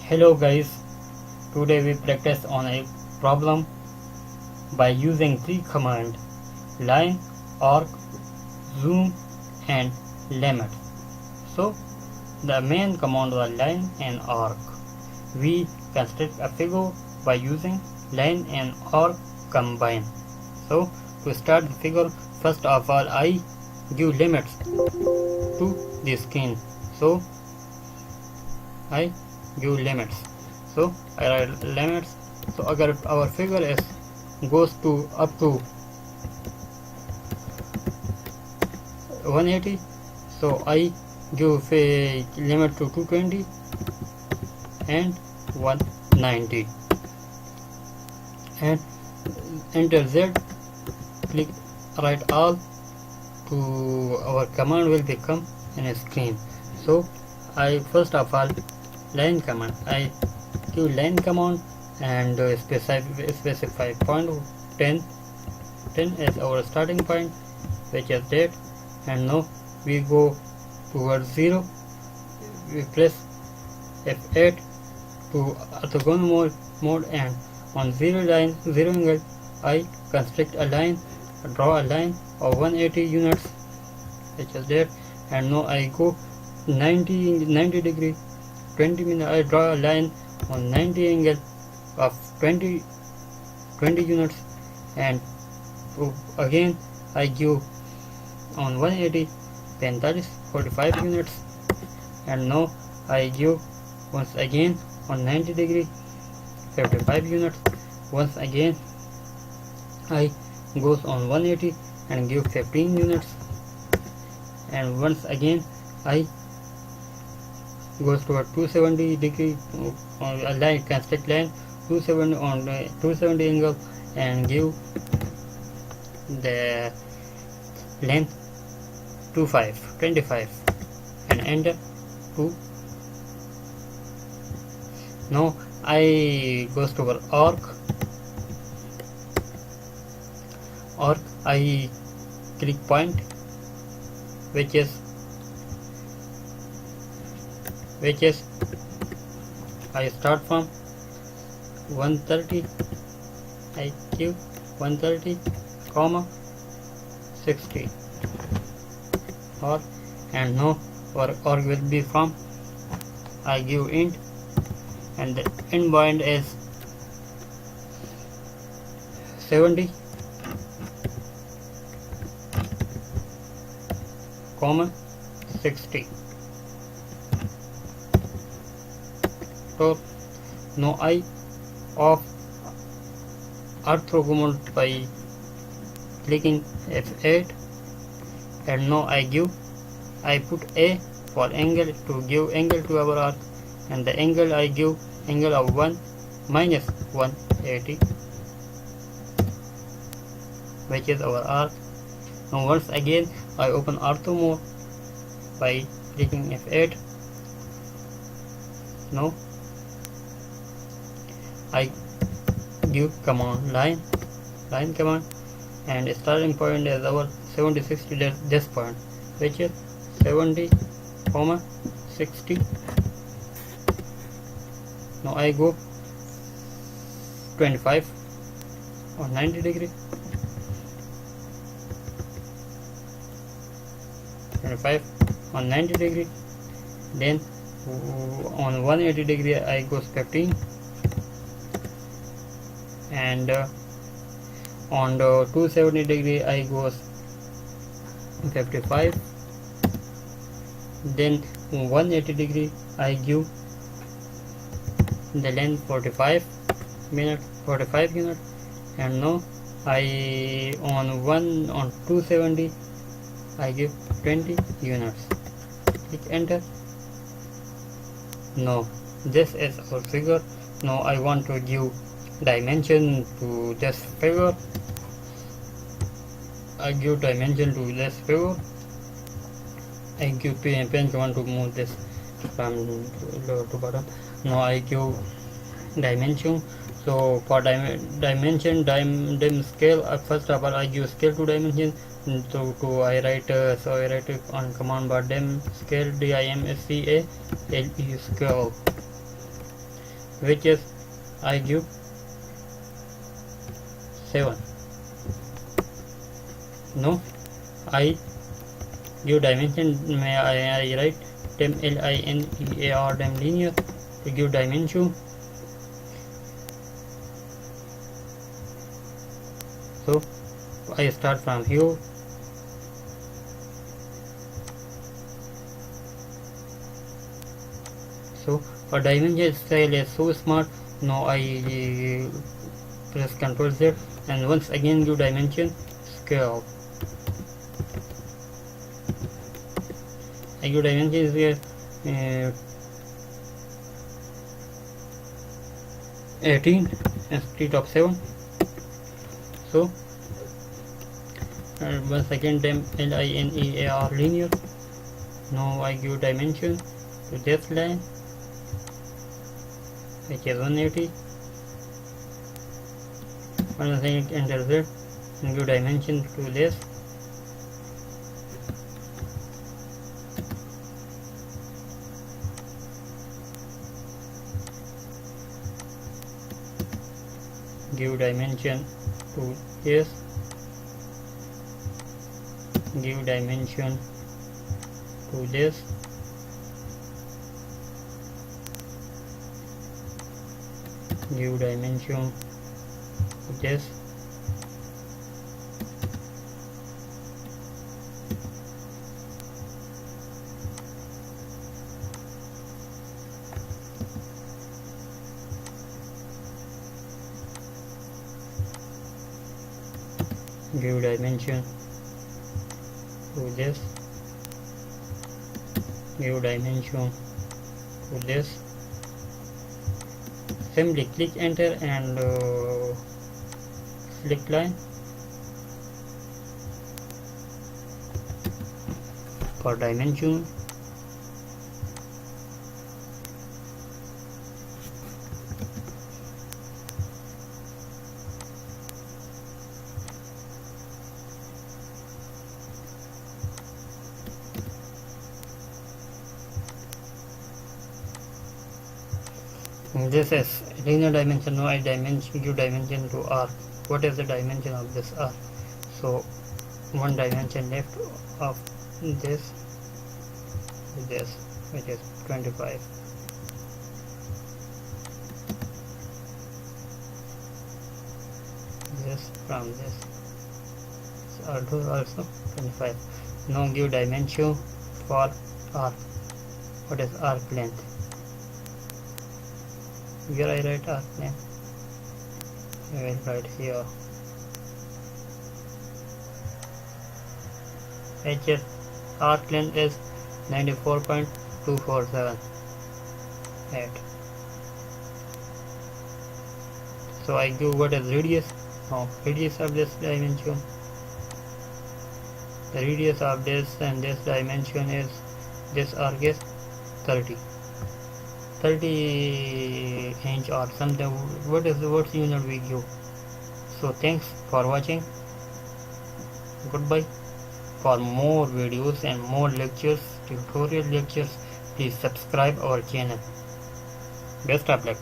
Hello guys, today we practice on a problem by using three commands: line, arc, zoom and limit. So the main command was line and arc. We construct a figure by using line and arc combined. So to start the figure, first of all I give limits to the skin. So I give limits. So I write limits. So अगर our figure is goes to up to 180, so I give a limit to 220 and 190 and enter Z, click write all to our command will become in a screen. So I first of all line command, I give line command and specify point 10 as our starting point, which is that, and now we go towards 0. We press F8 to orthogonal mode, and on 0 angle I construct a line, draw a line of 180 units, which is that, and now I go 90 degree 20 minutes. I draw a line on 90 angle of 20 units, and again I give on 180 45 units, and now I give once again on 90 degree 55 units. Once again I goes on 180 and give 15 units, and once again I goes to a 270 degree a line, construct line 270 on 270 angle and give the length 25 and enter 2. Now I goes to our arc. I click point which is I start from 130. I give 130 comma 60 arc, and now our arc will be from, I give int, and the end point is 70 comma 60. So now I off orthogonal by clicking F8, and now I put A for angle to give angle to our arc, and the angle I give angle of 1 minus 180, which is our arc. Now once again I open ortho mode by clicking F8. Now I give command line command, and starting point is our 70-60 this point, which is 70 comma 60. Now I go 25 on 90 degree 25 on 90 degree, then on 180 degree I goes 15, and on the 270 degree I goes 55, then 180 degree I give the length 45 units, and now I on 270 I give 20 units. Click enter. Now this is our figure. Now I want to give dimension to this figure. I give dimension to this figure. I give pen command to move this from lower to bottom. Now I give dimension. So for dimension dim scale, first of all I give scale to dimension. So I write on command bar dim scale, DIMSCALE scale. which is I give 7. No, I give dimension. May I write dem linear dem linear to give dimension. So I start from here. So our dimension style is so smart. Now I press Ctrl Z and once again give dimension scale. I give dimension is here 18 instead of 7. So once again dem linear linear. Now I give dimension to this line, which is 180. Once again enter Z and give dimension to this. Give dimension to this. Give dimension to this. Give dimension to this. Give dimension to this. Give dimension to this. Simply click enter and select line for dimension. This is linear dimension. Now I dimension give dimension to arc. What is the dimension of this arc? So one dimension left of this, which is 25. This from this, so also 25. Now give dimension for arc. What is arc length? Here I write arc length. I will write here HS arc length is 94.247. So I give what is radius. Now radius of this dimension. The radius of this and this dimension is, this arc is 30 inch or something. What's unit we give. So thanks for watching. Goodbye. For more videos and more lectures, tutorial lectures, please subscribe our channel. Best of luck.